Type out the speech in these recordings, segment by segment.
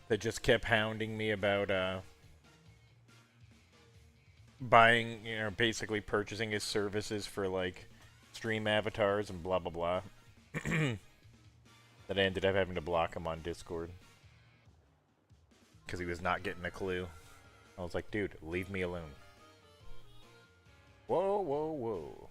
that just kept hounding me about buying, basically purchasing his services for like stream avatars and blah blah blah. That I ended up having to block him on Discord because he was not getting a clue. I was like, dude, leave me alone. Whoa, whoa, whoa.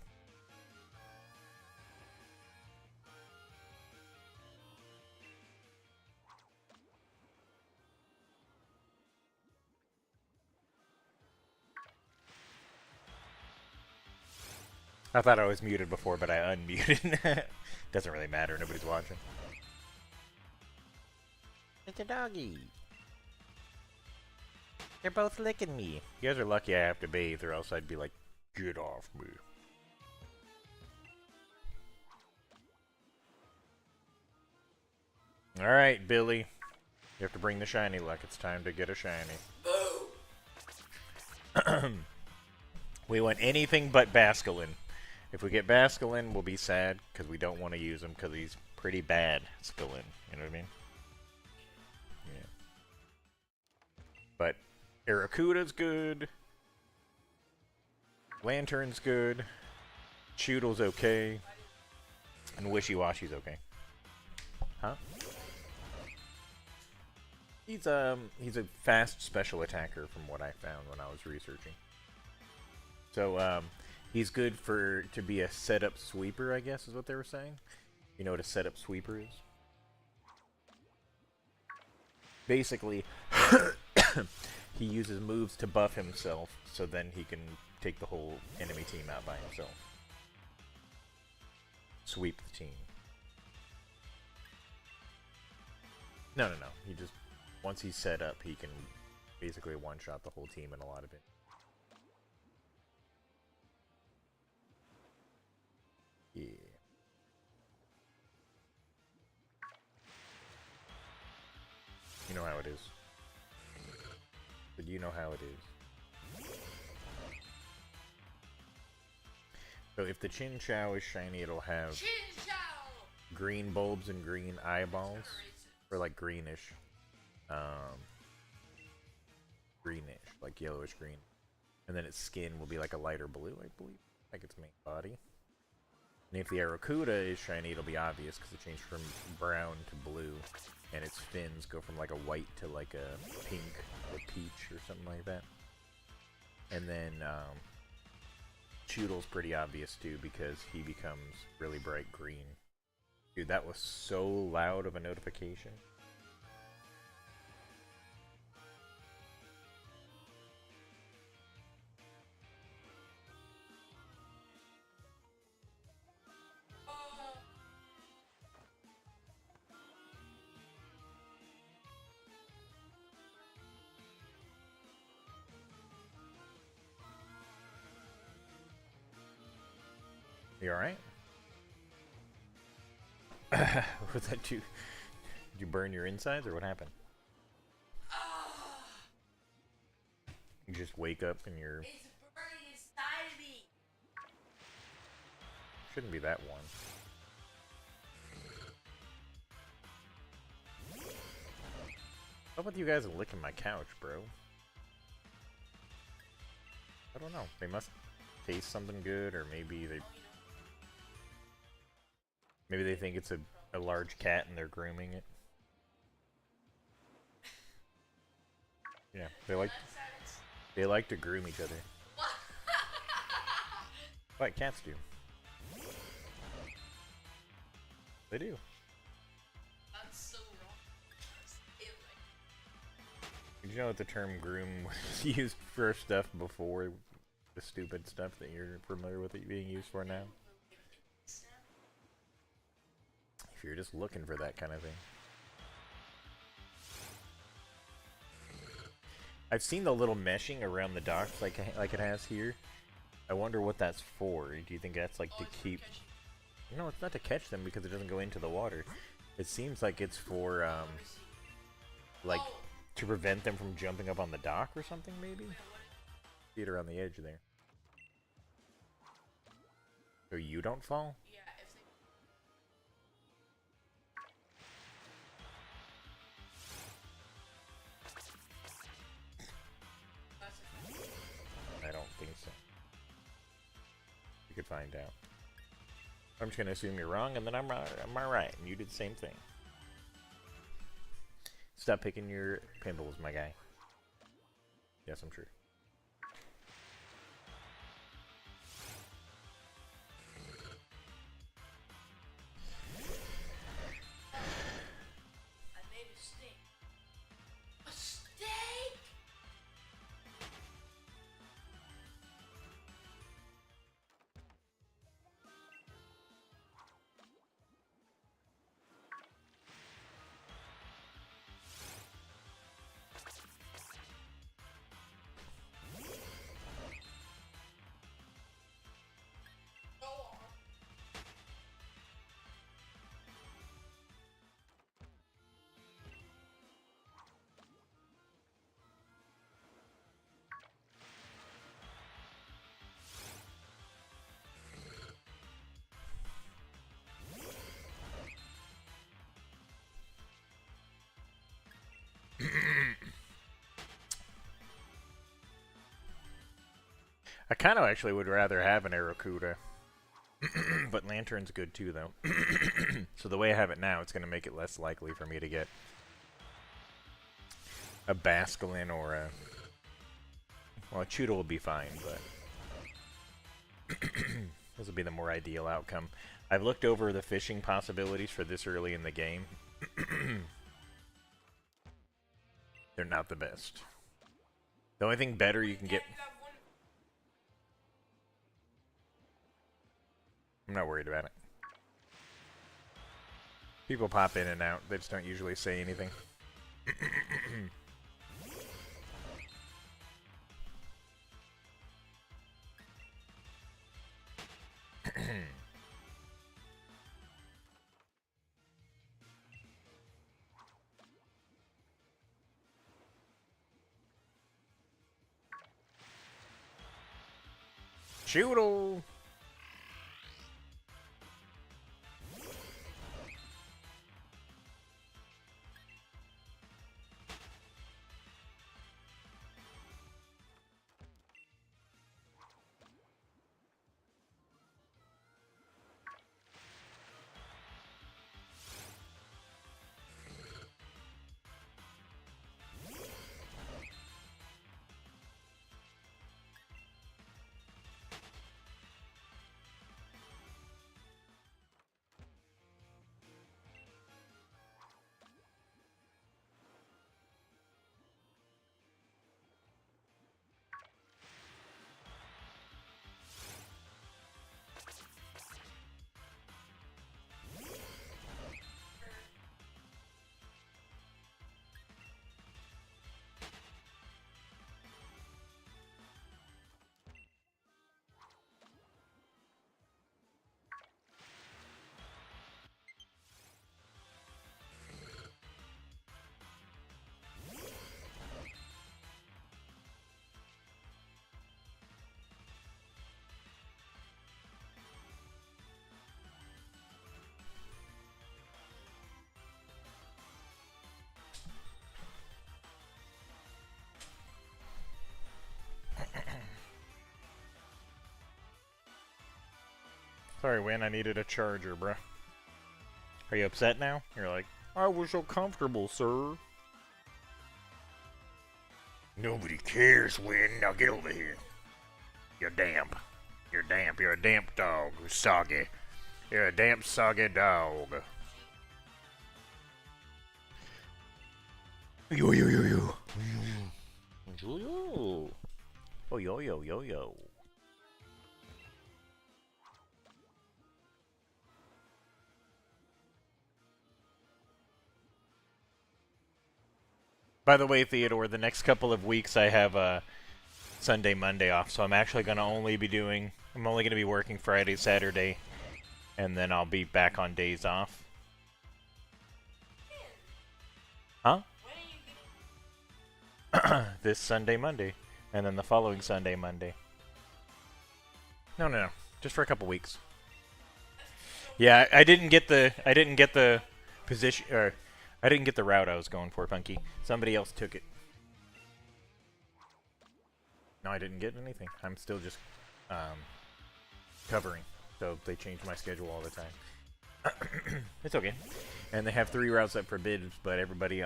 I thought I was muted before, but I unmuted. Doesn't really matter, nobody's watching. It's a doggy. They're both licking me. You guys are lucky I have to bathe, or else I'd be like, get off me. Alright, Billy. You have to bring the shiny luck. It's time to get a shiny. We want anything but Basculin. If we get Basculin, we'll be sad, because we don't want to use him, because he's pretty bad, Skillin. You know what I mean? Yeah. But Arrokuda's good. Lantern's good. Choodle's okay. And Wishy-Washy's okay. Huh? He's a fast special attacker from what I found when I was researching. So, he's good to be a setup sweeper, I guess is what they were saying. You know what a setup sweeper is? Basically, he uses moves to buff himself, so then he can take the whole enemy team out by himself. Sweep the team. No. He just, once he's set up, he can basically one-shot the whole team in a lot of it. Yeah. You know how it is. But you know how it is. So if the Chin Chow is shiny, it'll have green bulbs and green eyeballs. Or like greenish. Greenish, like yellowish green. And then its skin will be like a lighter blue, I believe. Like its main body. And if the Arrokuda is shiny, it'll be obvious because it changed from brown to blue. And its fins go from like a white to like a pink or peach or something like that. And then Choodle's pretty obvious too because he becomes really bright green. Dude, that was so loud of a notification. You alright? Was that you? Did you burn your insides or what happened? You just wake up and you're... It's burning inside of me. Shouldn't be that one. How about you guys licking my couch, bro? I don't know. They must taste something good, or maybe they think it's a large cat and they're grooming it. Yeah, they like to groom each other. What cats do? They do. That's so wrong. Did you know that the term groom was used for stuff before the stupid stuff that you're familiar with it being used for now? If you're just looking for that kind of thing. I've seen the little meshing around the docks like it has here. I wonder what that's for. Do you think that's like to keep... No, it's not to catch them because it doesn't go into the water. It seems like it's for, like, to prevent them from jumping up on the dock or something, maybe? See it around the edge there. So you don't fall? Yeah, if they... You could find out. I'm just gonna assume you're wrong, and then I'm right, and you did the same thing. Stop picking your pimples, my guy. Yes, I'm sure. I made a steak. A steak? Go on. I kind of actually would rather have an Aracuda. But Lantern's good too, though. So the way I have it now, it's going to make it less likely for me to get a Basculin or a... Well, a Chuda will be fine, but... This will be the more ideal outcome. I've looked over the fishing possibilities for this early in the game. They're not the best. The only thing better you can get... I'm not worried about it. People pop in and out. They just don't usually say anything. Shoodle! Sorry, Win, I needed a charger, bruh. Are you upset now? You're like, I was so comfortable, sir. Nobody cares, Win. Now get over here. You're damp. You're damp. You're a damp dog. You're soggy. You're a damp, soggy dog. Yo, yo, yo, yo. Yo, yo. Oh, yo, yo, yo, yo. By the way, Theodore, the next couple of weeks I have Sunday, Monday off, so I'm actually going to only be doing... I'm only going to be working Friday, Saturday, and then I'll be back on days off. Huh? This Sunday, Monday, and then the following Sunday, Monday. No, no, no. Just for a couple weeks. Yeah, I didn't get the position, or... I didn't get the route I was going for, Funky. Somebody else took it. No, I didn't get anything. I'm still just, covering. So they change my schedule all the time. It's okay. And they have 3 routes up for bids, but everybody,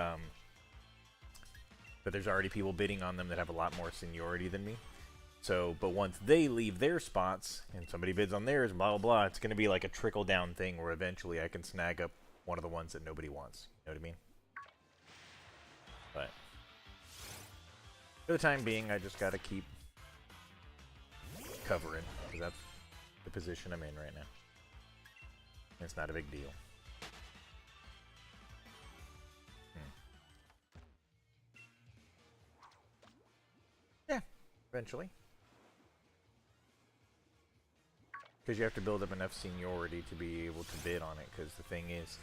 but there's already people bidding on them that have a lot more seniority than me. So, but once they leave their spots and somebody bids on theirs, blah, blah, blah, it's going to be like a trickle-down thing where eventually I can snag up one of the ones that nobody wants. You know what I mean? But for the time being, I just got to keep covering, because that's the position I'm in right now. And it's not a big deal. Yeah, eventually. Because you have to build up enough seniority to be able to bid on it, because the thing is,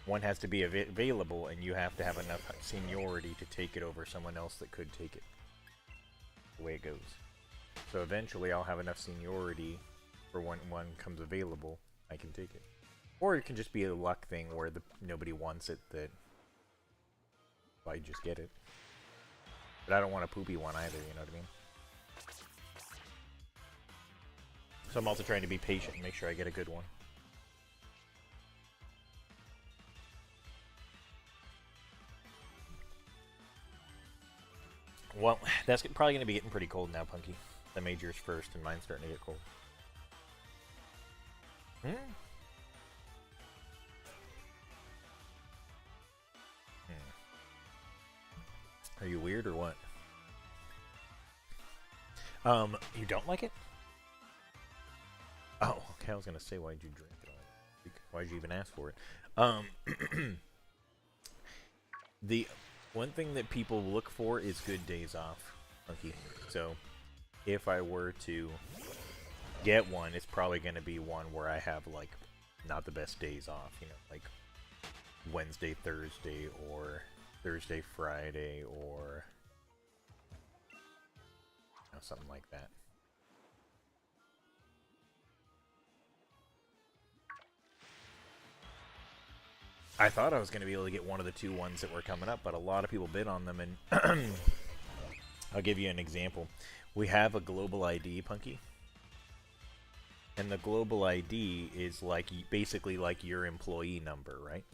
one has to be available, and you have to have enough seniority to take it over someone else that could take it. The way it goes. So eventually I'll have enough seniority for when one comes available, I can take it. Or it can just be a luck thing where nobody wants it, that I just get it. But I don't want a poopy one either, you know what I mean? So I'm also trying to be patient and make sure I get a good one. Well, that's probably going to be getting pretty cold now, Punky. I made yours first, and mine's starting to get cold. Are you weird or what? You don't like it? Oh, okay, I was going to say, why'd you drink it all? Why'd you even ask for it? The one thing that people look for is good days off, Punky. So, if I were to get one, it's probably going to be one where I have, like, not the best days off, you know, like Wednesday, Thursday, or Thursday, Friday, or you know, something like that. I thought I was going to be able to get one of the 2 ones that were coming up, but a lot of people bid on them, and I'll give you an example. We have a global ID, Punky, and the global ID is like basically like your employee number, right?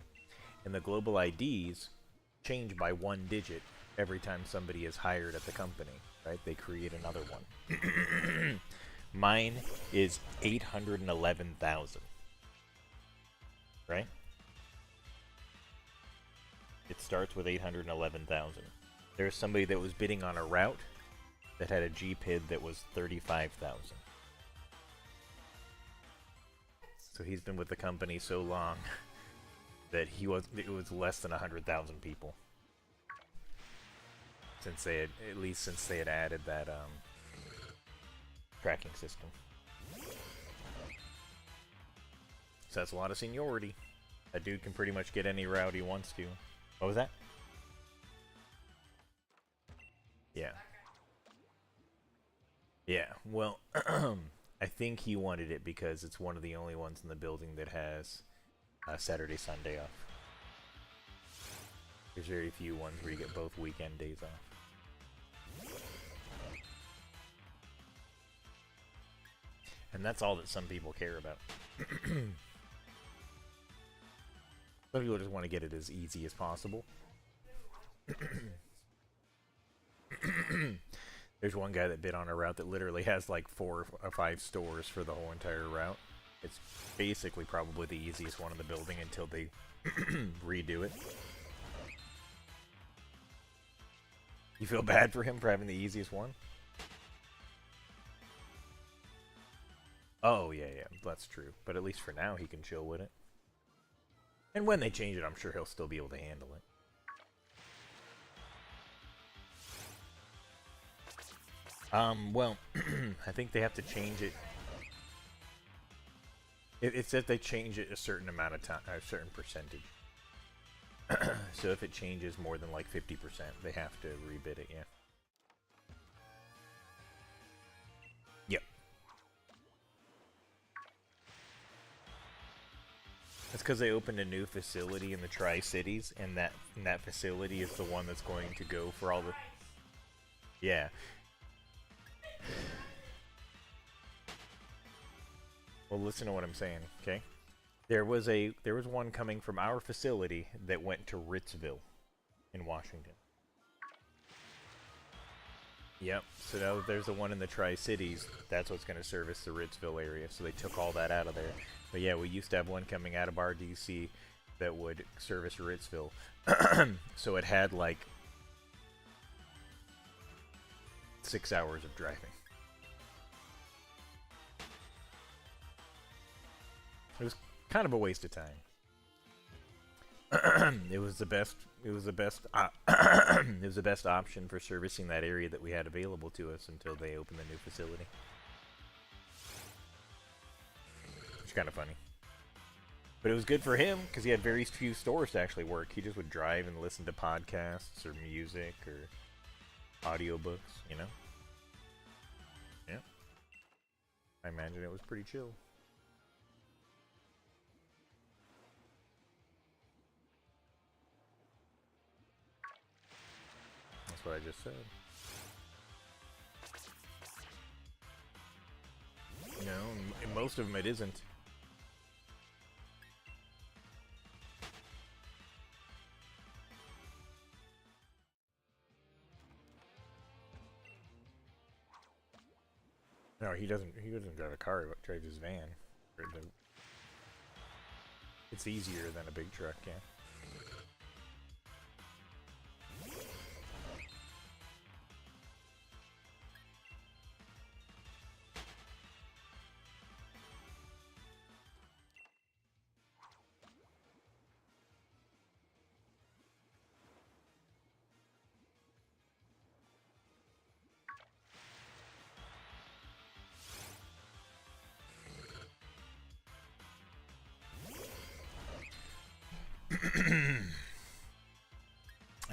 And the global IDs change by 1 digit every time somebody is hired at the company, right? They create another one. Mine is 811,000, right? It starts with 811,000. There's somebody that was bidding on a route that had a GPID that was 35,000. So he's been with the company so long that it was less than 100,000 people. Since they had added that tracking system. So that's a lot of seniority. That dude can pretty much get any route he wants to. What was that? Yeah. Yeah, well, I think he wanted it because it's one of the only ones in the building that has Saturday, Sunday off. There's very few ones where you get both weekend days off. And that's all that some people care about. Some people just want to get it as easy as possible. There's one guy that bid on a route that literally has like 4 or 5 stores for the whole entire route. It's basically probably the easiest one in the building until they redo it. You feel bad for him for having the easiest one? Oh, yeah, that's true. But at least for now, he can chill with it. And when they change it, I'm sure he'll still be able to handle it. Well, I think they have to change it. It says they change it a certain amount of time, a certain percentage. So if it changes more than like 50%, they have to rebid it, yeah. Yep. It's because they opened a new facility in the Tri-Cities, and that facility is the one that's going to go for all the... Yeah. Well, listen to what I'm saying, okay? There was one coming from our facility that went to Ritzville in Washington. Yep. So now there's the one in the Tri-Cities. That's what's going to service the Ritzville area. So they took all that out of there. But yeah, we used to have one coming out of our DC that would service Ritzville. So it had like 6 hours of driving. It was kind of a waste of time. It was the best. It was the best. It was the best option for servicing that area that we had available to us until they opened the new facility. It's kind of funny, but it was good for him because he had very few stores to actually work. He just would drive and listen to podcasts or music or audiobooks. You know. Yeah. I imagine it was pretty chill. That's what I just said. You know, and most of them it isn't. No, he doesn't. He doesn't drive a car. He drives his van. It's easier than a big truck, yeah.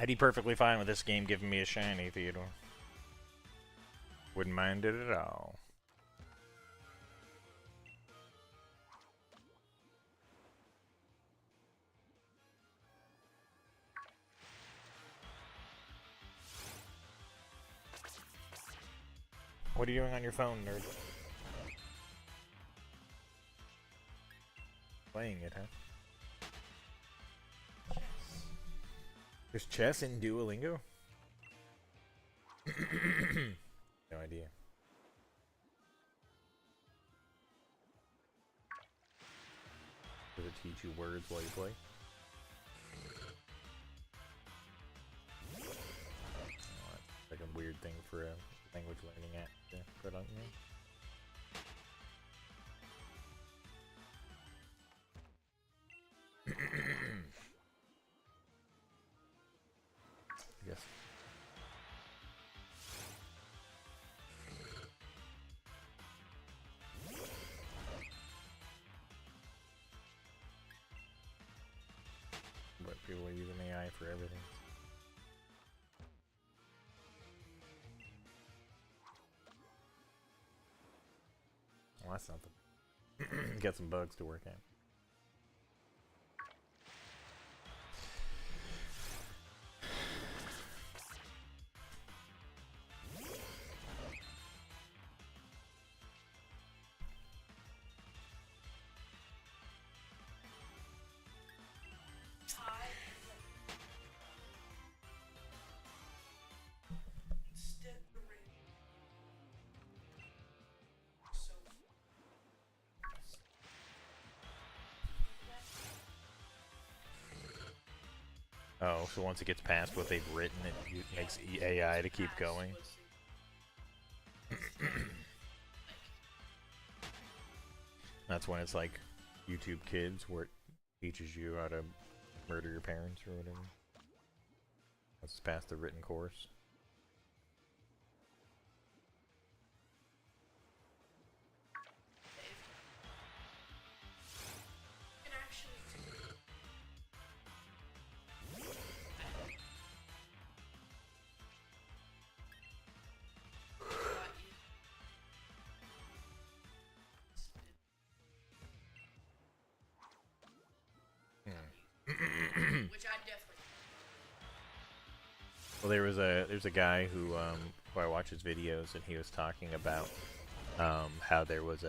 I'd be perfectly fine with this game giving me a shiny, Theodore. Wouldn't mind it at all. What are you doing on your phone, nerd? Playing it, huh? There's chess in Duolingo? No idea. Does it teach you words while you play? Oh, that's like a weird thing for a language learning app to put on you. I guess. But people are using AI for everything. Well, that's something. Got some bugs to work out. Oh, so once it gets past what they've written, it makes AI to keep going. That's when it's like YouTube Kids, where it teaches you how to murder your parents or whatever. That's past the written course. Which I definitely. Well, there's a guy who I watch his videos, and he was talking about how there was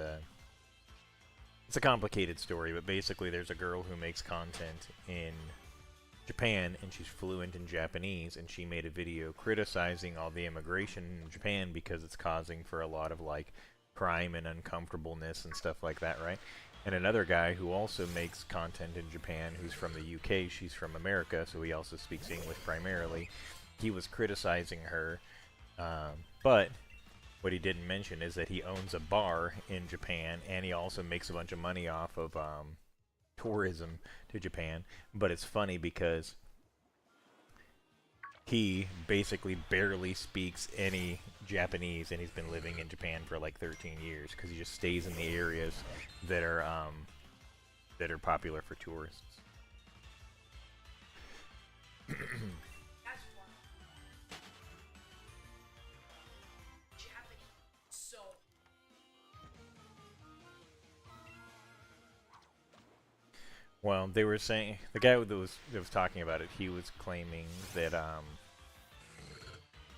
It's a complicated story, but basically there's a girl who makes content in Japan, and she's fluent in Japanese, and she made a video criticizing all the immigration in Japan because it's causing for a lot of, like, crime and uncomfortableness and stuff like that, right? And another guy who also makes content in Japan, who's from the UK, she's from America, so he also speaks English primarily, he was criticizing her, but what he didn't mention is that he owns a bar in Japan, and he also makes a bunch of money off of tourism to Japan. But it's funny because he basically barely speaks any Japanese, and he's been living in Japan for like 13 years because he just stays in the areas that are popular for tourists. That's one. Japanese. So. Well, they were saying the guy that was talking about it. He was claiming that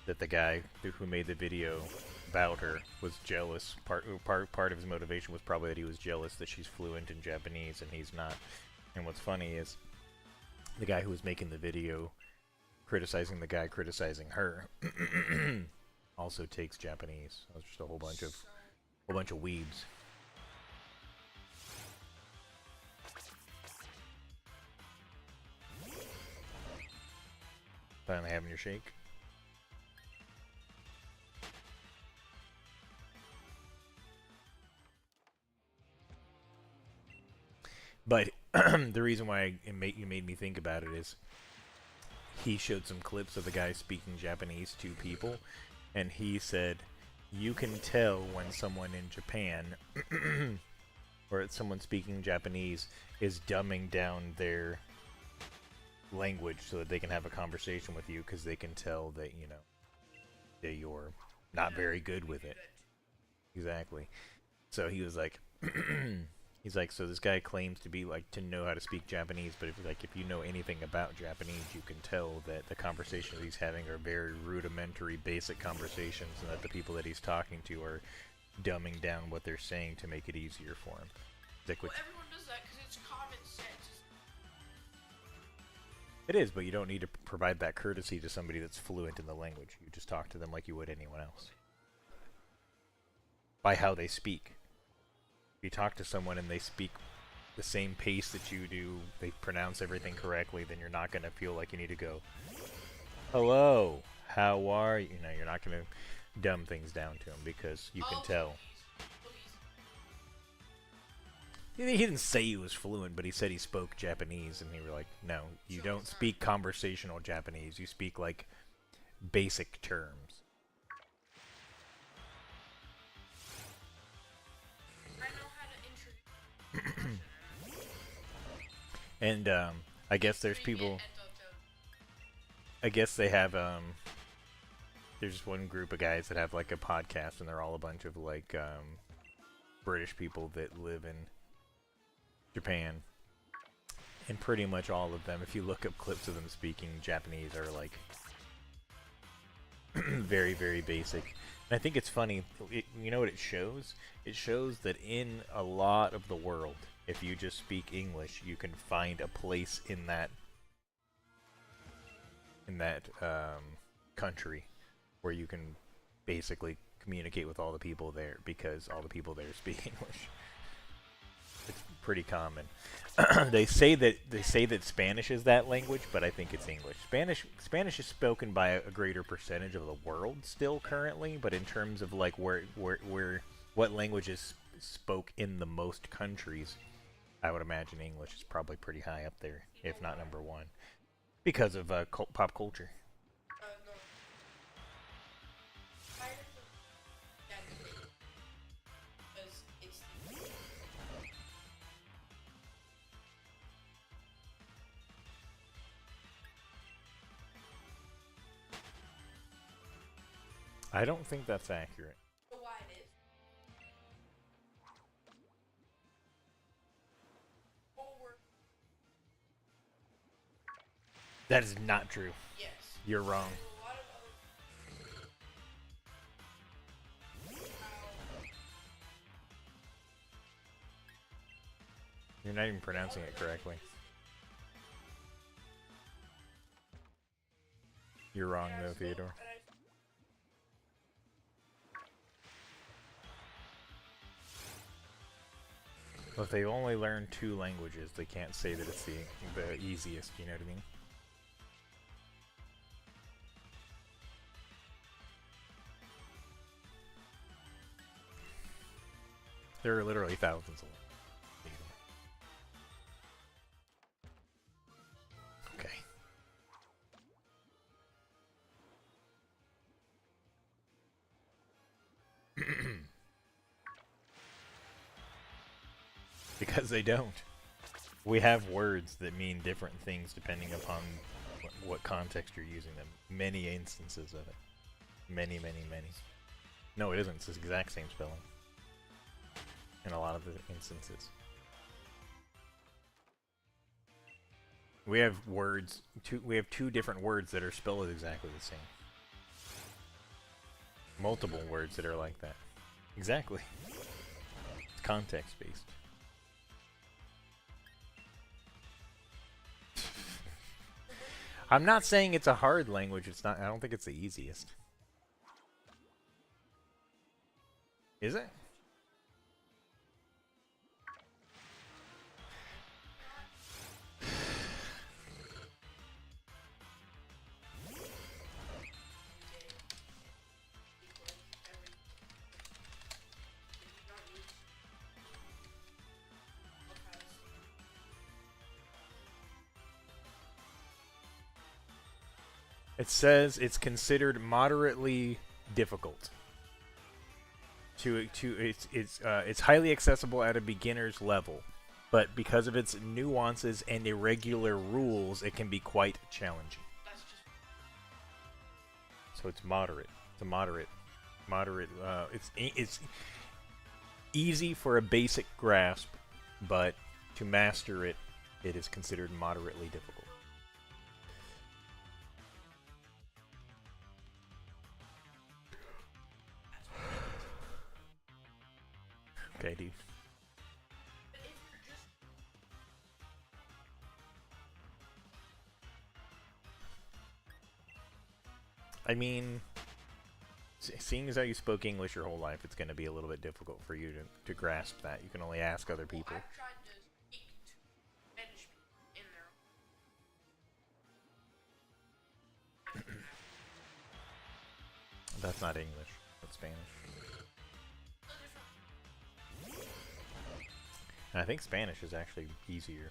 that the guy who made the video about her was jealous. Part of his motivation was probably that he was jealous that she's fluent in Japanese and he's not. And what's funny is the guy who was making the video criticizing the guy criticizing her also takes Japanese. So it's just a whole bunch of weebs. Finally having your shake. But the reason why you made me think about it is he showed some clips of the guy speaking Japanese to people, and he said you can tell when someone in Japan or someone speaking Japanese is dumbing down their language so that they can have a conversation with you because they can tell that, you know, that you're not very good with it. Exactly. So he was like he's like, so this guy claims to be like to know how to speak Japanese, but if you know anything about Japanese, you can tell that the conversations he's having are very rudimentary, basic conversations, and that the people that he's talking to are dumbing down what they're saying to make it easier for him. Well, everyone does that because it's common sense. It is, but you don't need to provide that courtesy to somebody that's fluent in the language. You just talk to them like you would anyone else. By how they speak. If you talk to someone and they speak the same pace that you do, they pronounce everything correctly, then you're not going to feel like you need to go, hello, how are you? You know, you're not going to dumb things down to them because you can tell. He didn't say he was fluent, but he said he spoke Japanese, and we were like, no, you don't speak conversational Japanese. You speak, like, basic terms. I know how to introduce. And, I guess there's people... I guess they have, there's one group of guys that have, like, a podcast, and they're all a bunch of, like, British people that live in Japan, and pretty much all of them, if you look up clips of them speaking Japanese, are like very, very basic. And I think it's funny, you know what it shows? It shows that in a lot of the world, if you just speak English, you can find a place in that country where you can basically communicate with all the people there because all the people there speak English. It's pretty common. They say that Spanish is that language, but I think it's English. Spanish is spoken by a greater percentage of the world still currently, but in terms of like what language is spoke in the most countries, I would imagine English is probably pretty high up there, if not number one, because of pop culture. No. Because it's I don't think that's accurate. why it is. That is not true. Yes. You're wrong. A lot of other You're not even pronouncing it correctly. You're wrong though, Theodore. Well, if they've only learned 2 languages, they can't say that it's the easiest, you know what I mean? There are literally thousands of them. Okay. Because they don't. We have words that mean different things depending upon what context you're using them. Many instances of it. Many, many, many. No, it isn't. It's the exact same spelling. In a lot of the instances. We have words, we have 2 different words that are spelled exactly the same. Multiple words that are like that. Exactly. It's context based. I'm not saying it's a hard language, it's not, I don't think it's the easiest. Is it? It says it's considered moderately difficult. It's highly accessible at a beginner's level, but because of its nuances and irregular rules, it can be quite challenging. So it's moderate. It's a moderate. It's easy for a basic grasp, but to master it, it is considered moderately difficult. Okay, dude. I mean, seeing as how you spoke English your whole life, it's going to be a little bit difficult for you to grasp that. You can only ask other people. I've tried to speak to Spanish in there. That's not English. That's Spanish. And I think Spanish is actually easier.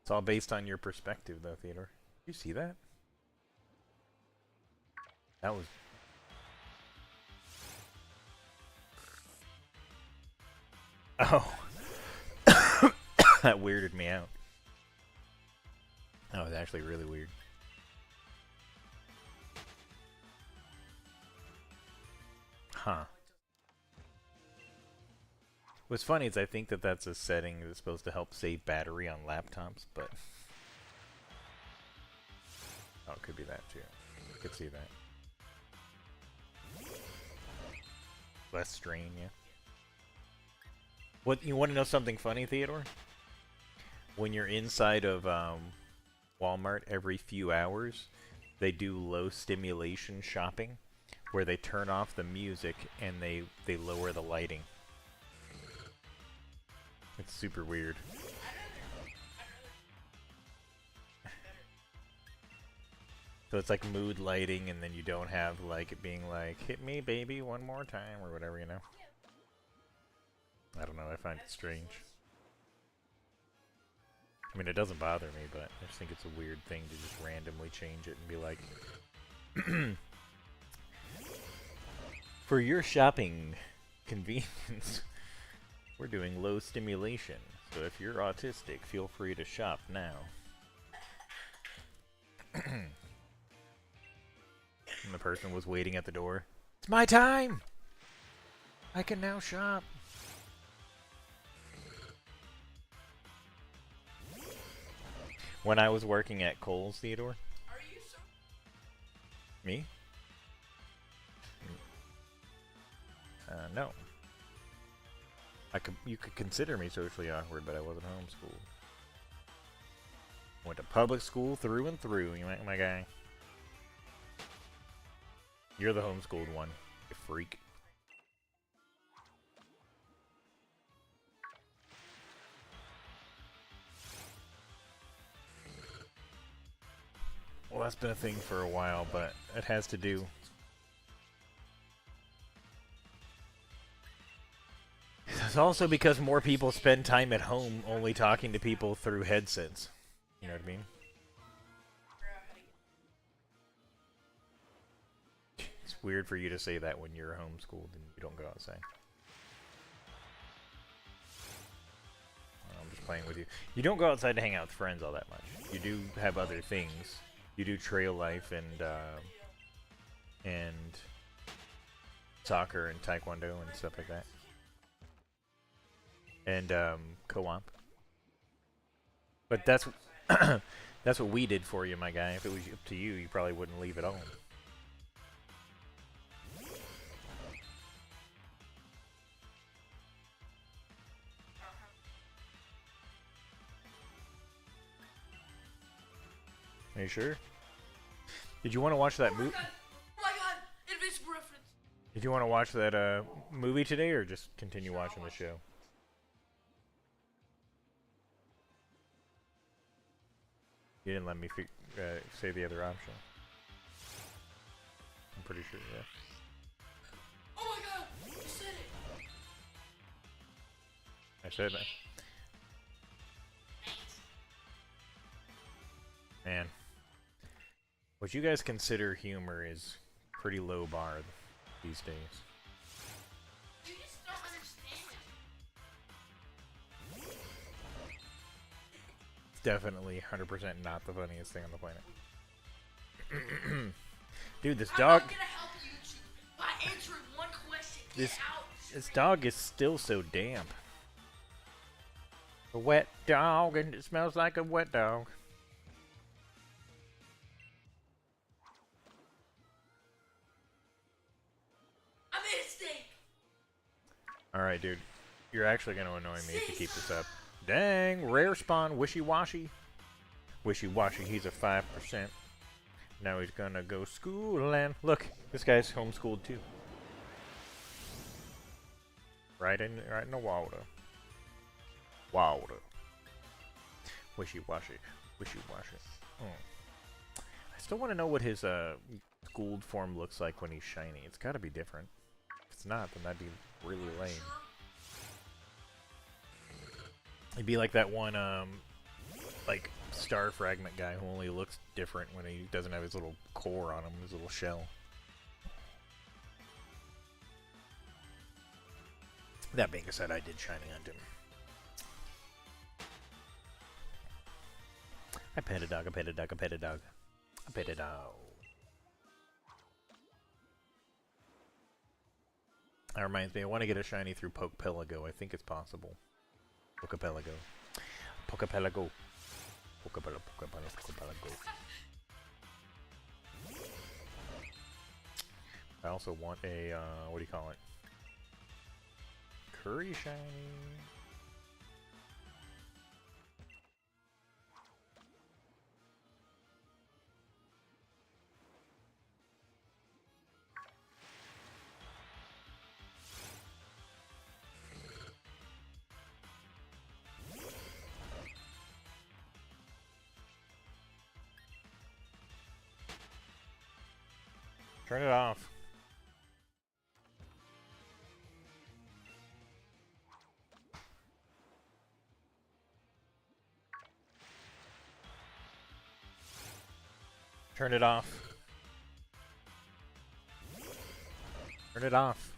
It's all based on your perspective, though, Theodore. You see that? That was... Oh. That weirded me out. That was actually really weird. Huh. What's funny is I think that that's a setting that's supposed to help save battery on laptops, but... Oh, it could be that too. I could see that. Less strain, yeah. What, you want to know something funny, Theodore? When you're inside of Walmart every few hours, they do low stimulation shopping, where they turn off the music and they lower the lighting. It's super weird. So it's like mood lighting, and then you don't have like it being like, hit me baby one more time or whatever, you know? I don't know, I find it strange. I mean, it doesn't bother me, but I just think it's a weird thing to just randomly change it and be like, for your shopping convenience, we're doing low stimulation. So if you're autistic, feel free to shop now. And the person was waiting at the door. It's my time! I can now shop. When I was working at Kohl's, Theodore. Are you so? Me? No. You could consider me socially awkward, but I wasn't homeschooled. Went to public school through and through, you my guy. You're the homeschooled one, you freak. Well, that's been a thing for a while, but it has to do. It's also because more people spend time at home only talking to people through headsets. You know what I mean? It's weird for you to say that when you're homeschooled and you don't go outside. I'm just playing with you. You don't go outside to hang out with friends all that much. You do have other things. You do trail life and soccer and taekwondo and stuff like that. And co-op. But that's that's what we did for you, my guy. If it was up to you, you probably wouldn't leave at all. Are you sure? Did you want to watch that movie? Oh my god! Invisible reference! Did you want to watch that movie today, or just continue watching the show? You didn't let me say the other option. I'm pretty sure, yeah. Oh my god! You said it! I said that. Man. What you guys consider humor is pretty low bar these days. You just don't understand. It's definitely 100% not the funniest thing on the planet. Dude, this dog... I'm not gonna help you by answering one question. This dog is still so damp. A wet dog, and it smells like a wet dog. I made a mistake. Alright, dude. You're actually going to annoy me if you keep this up. Dang, rare spawn, wishy-washy. Wishy-washy, he's a 5%. Now he's gonna go schoolin'. Look, this guy's homeschooled too. Right in the water. Water. Wishy-washy. Wishy-washy. I still want to know what his schooled form looks like when he's shiny. It's gotta be different. If it's not, then that'd be really lame. It'd be like that one, like, star fragment guy who only looks different when he doesn't have his little core on him, his little shell. That being said, I did shiny on him. I pet a dog, I pet a dog, I pet a dog. I pet a dog. That reminds me, I want to get a shiny through Pokepelago. I think it's possible. Pokepelago. Pokepelago. Pokepelago. I also want a, what do you call it? Curry shiny. Turn it off. Turn it off. Turn it off.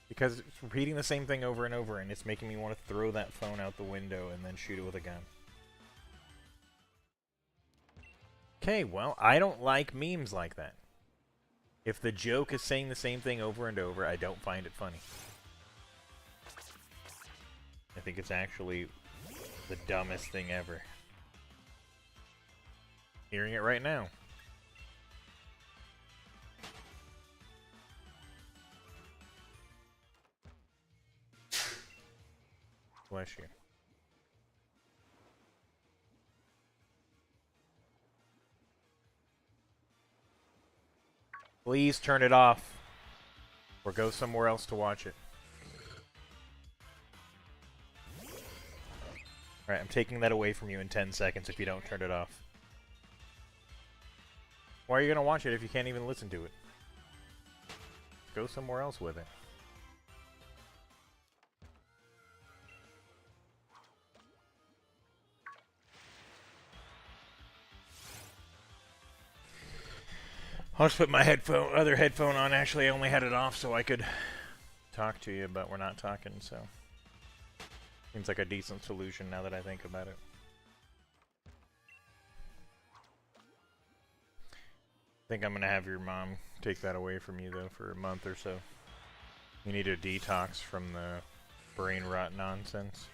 Because it's repeating the same thing over and over, and it's making me want to throw that phone out the window and then shoot it with a gun. Okay, well, I don't like memes like that. If the joke is saying the same thing over and over, I don't find it funny. I think it's actually the dumbest thing ever. Hearing it right now. Bless you. Please turn it off. Or go somewhere else to watch it. Alright, I'm taking that away from you in 10 seconds if you don't turn it off. Why are you gonna watch it if you can't even listen to it? Go somewhere else with it. I'll just put my other headphone on. Actually, I only had it off so I could talk to you, but we're not talking, so... Seems like a decent solution now that I think about it. I think I'm gonna have your mom take that away from you, though, for a month or so. You need a detox from the brain rot nonsense.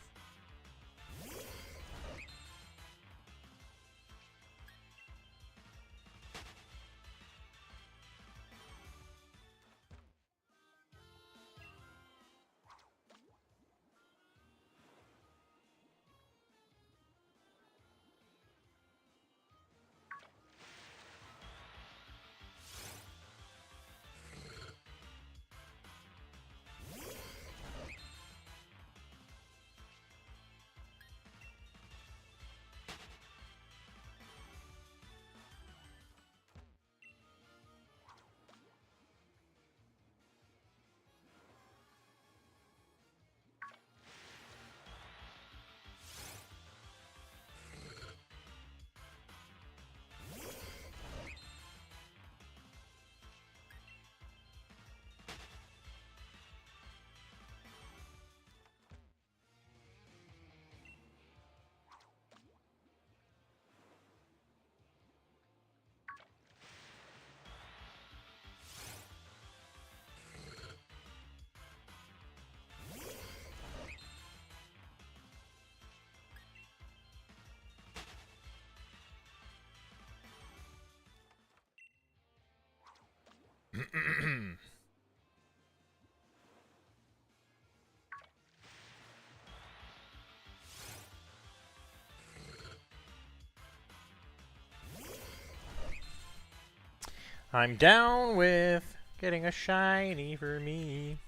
I'm down with getting a shiny for me.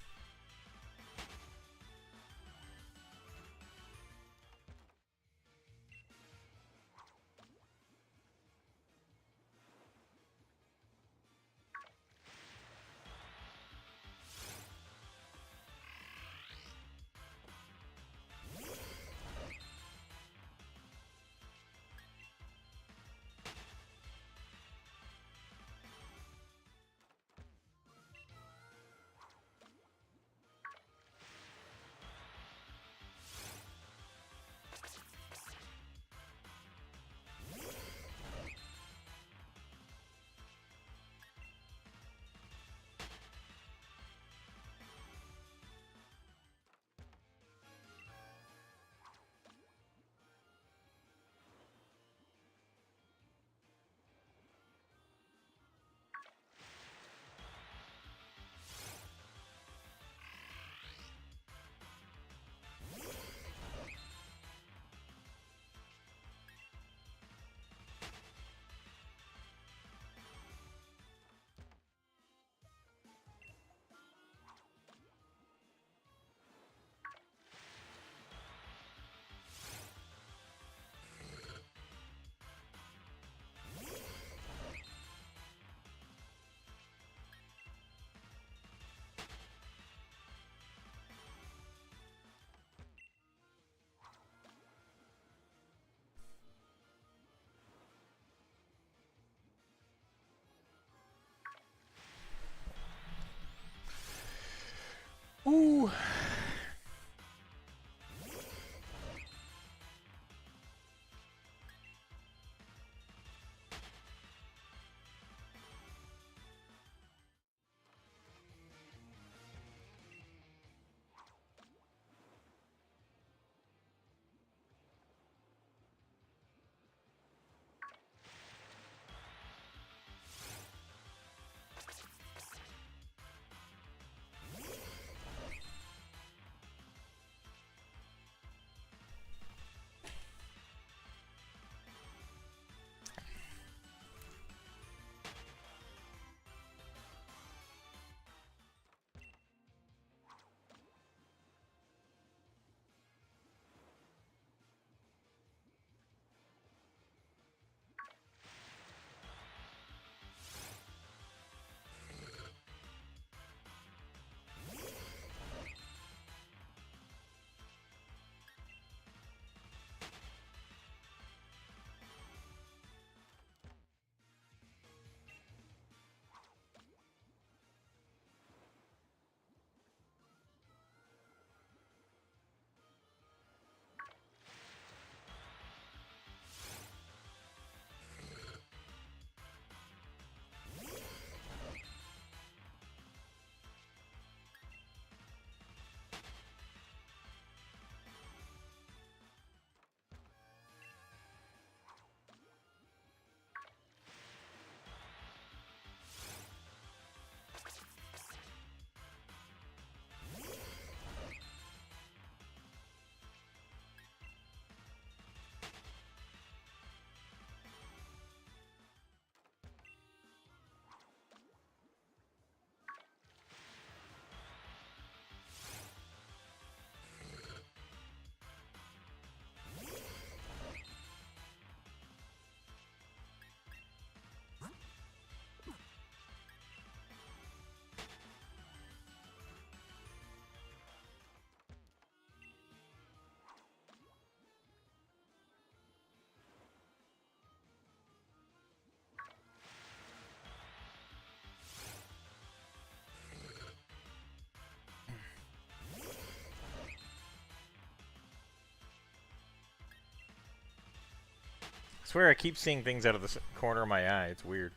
Swear I keep seeing things out of the corner of my eye. It's weird.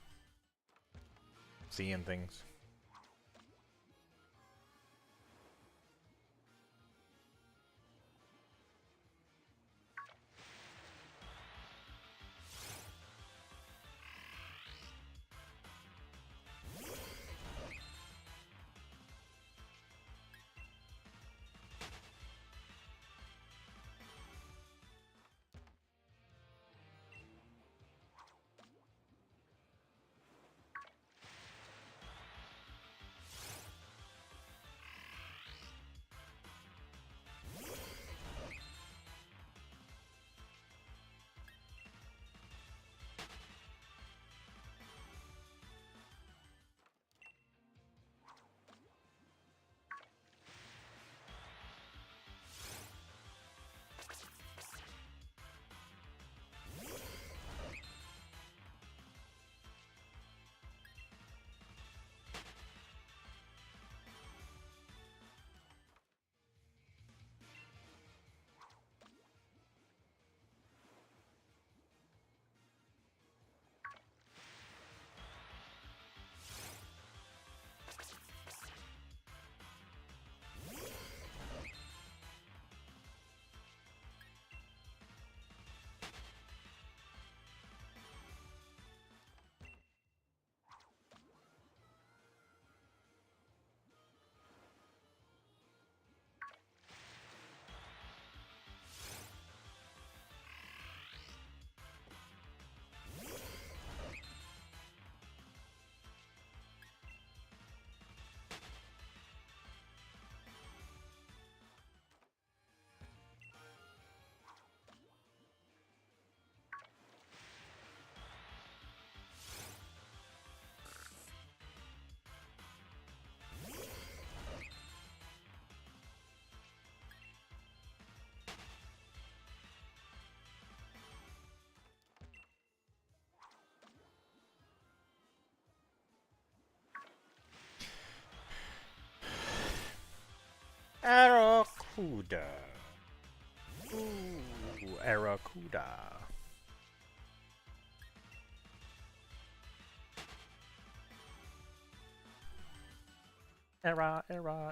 Seeing things. Aracuda. Ooh, Aracuda. Aracuda.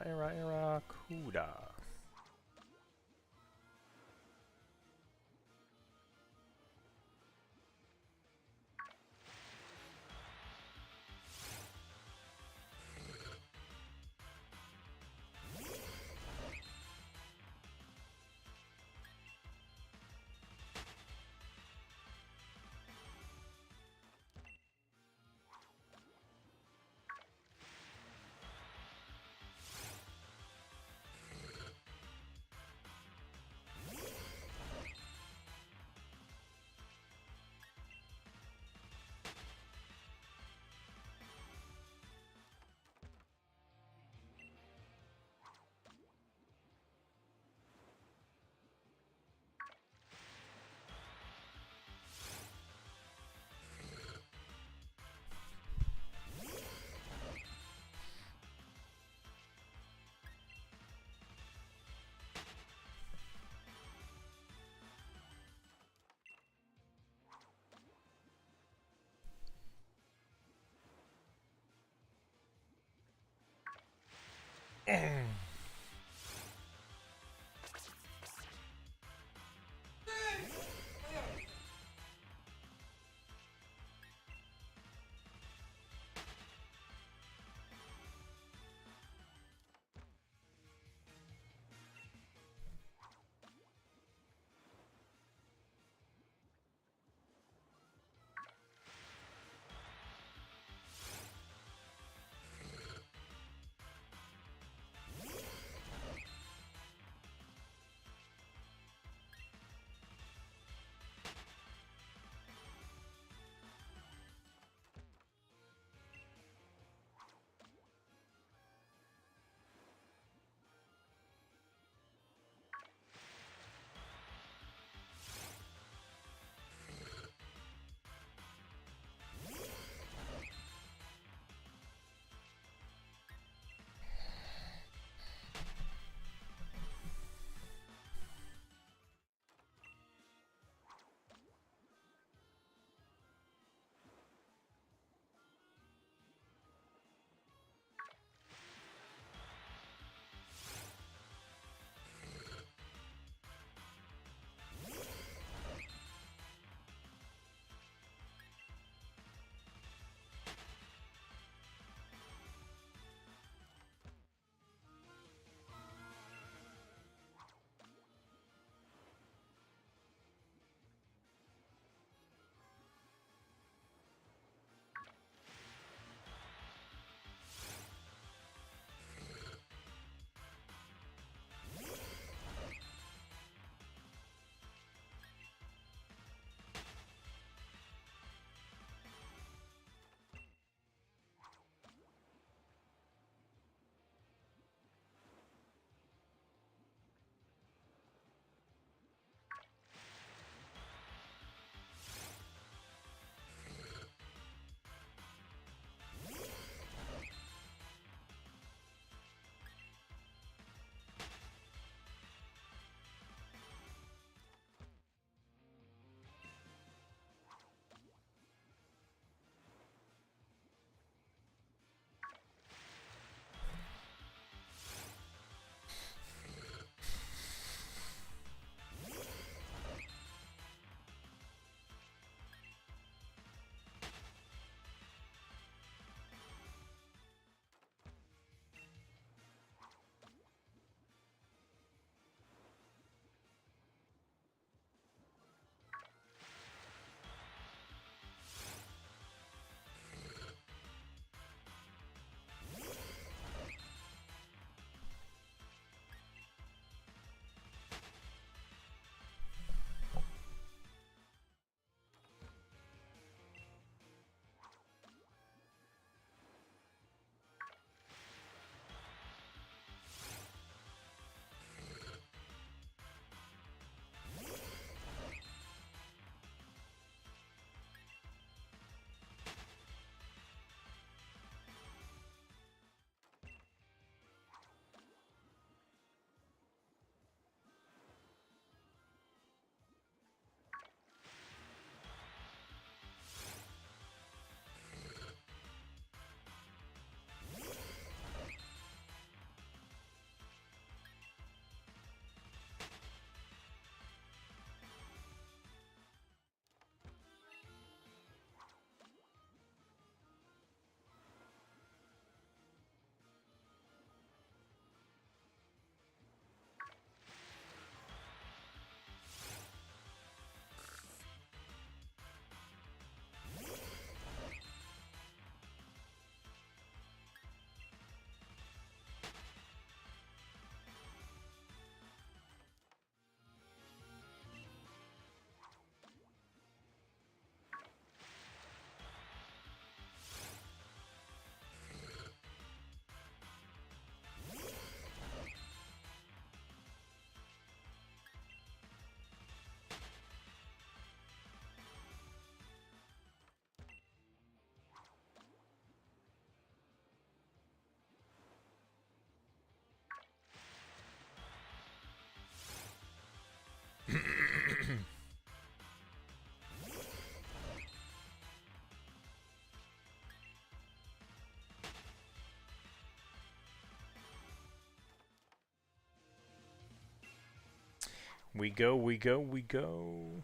We go, we go, we go.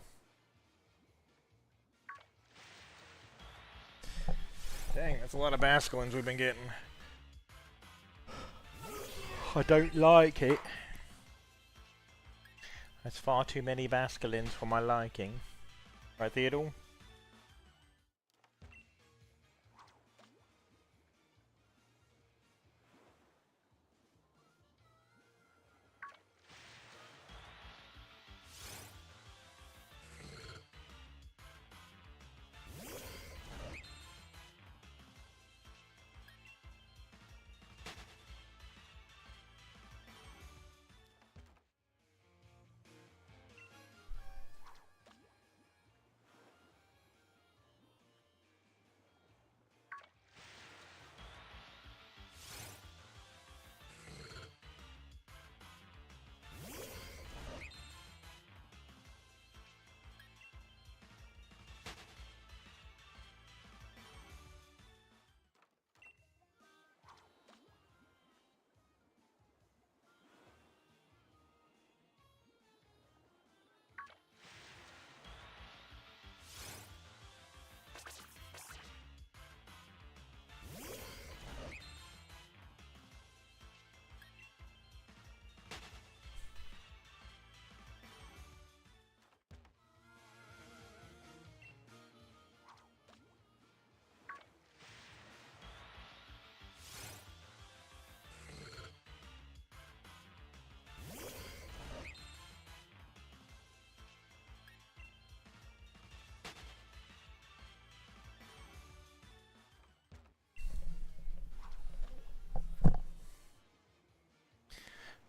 Dang, that's a lot of basculins we've been getting. I don't like it. That's far too many basculins for my liking. Right, Theodore?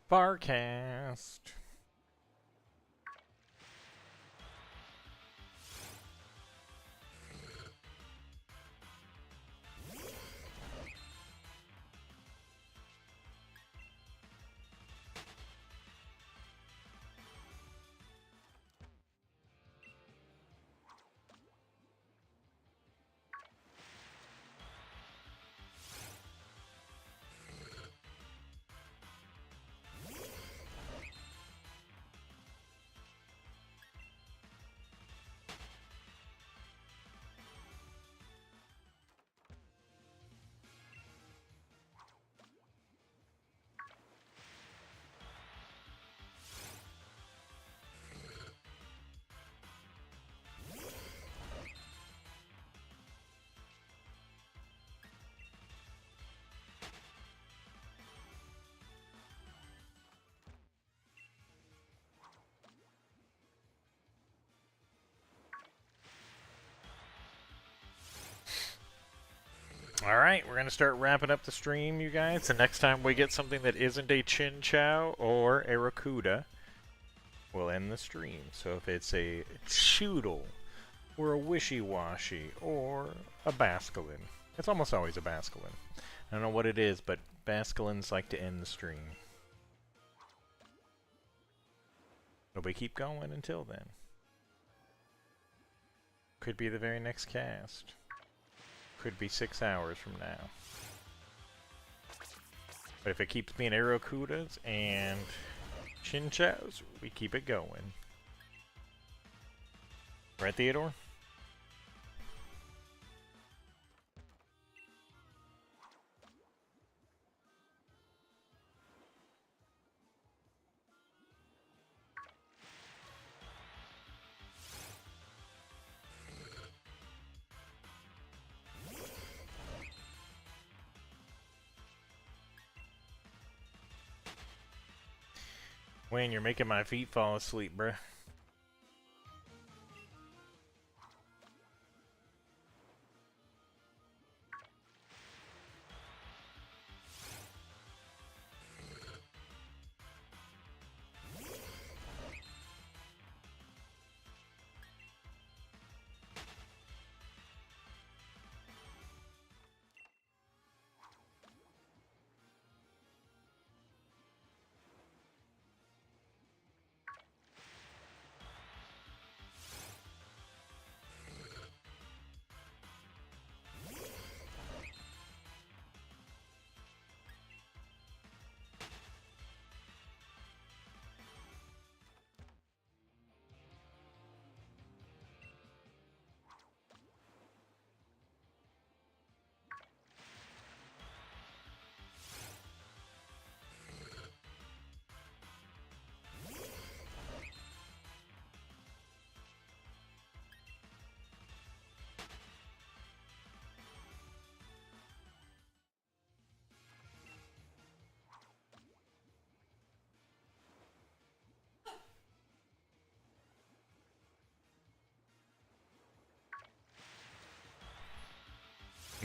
Barcast. Alright, we're going to start wrapping up the stream, you guys. The next time we get something that isn't a Chinchou or a Rakuda, we'll end the stream. So if it's a Choodle, or a Wishy-Washy, or a Basculin. It's almost always a Basculin. I don't know what it is, but Basculins like to end the stream. But we keep going until then. Could be the very next cast. Could be 6 hours from now. But if it keeps being Aerokudas and Chinchous, we keep it going. Right, Theodore? Wayne, you're making my feet fall asleep, bruh.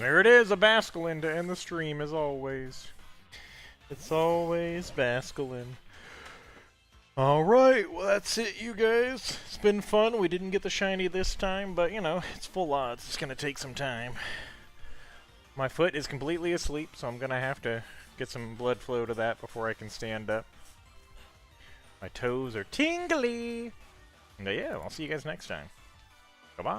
There it is, a Basculin to end the stream as always. It's always Basculin. Alright, well that's it, you guys. It's been fun. We didn't get the shiny this time, but you know, it's full odds. It's gonna take some time. My foot is completely asleep, so I'm gonna have to get some blood flow to that before I can stand up. My toes are tingly! But yeah, I'll see you guys next time.